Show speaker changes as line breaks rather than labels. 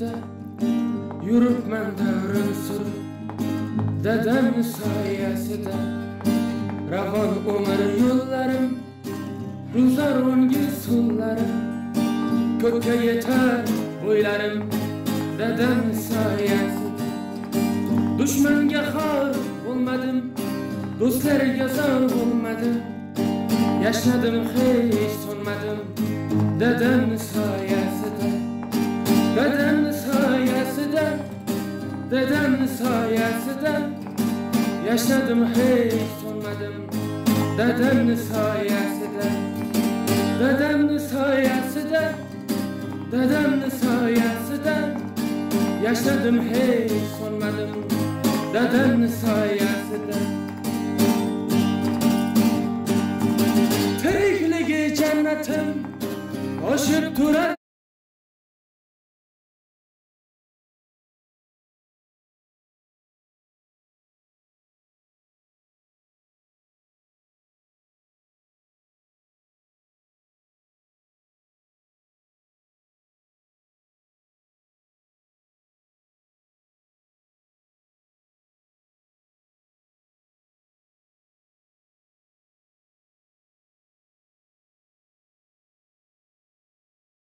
sayesinde yürüpmen devrim sürüp, dedem sayesinde ravon umr yollarım, ruzar ongi sullarım, köke yeter boylarım, dedem sayesinde düşmanga xor olmadım, dostlarga zor olmadım, yaşadım hiç sonmadım, dedem sayesinde, dedem sayesinde, dedem sayesinde, yaşadım hiç sonmadım, dedem sayesinde, dedem sayesinde, dedem sayesinde, yaşadım hiç sonmadım, dedem sayesinde. Tirikligi cennetim, koşup durar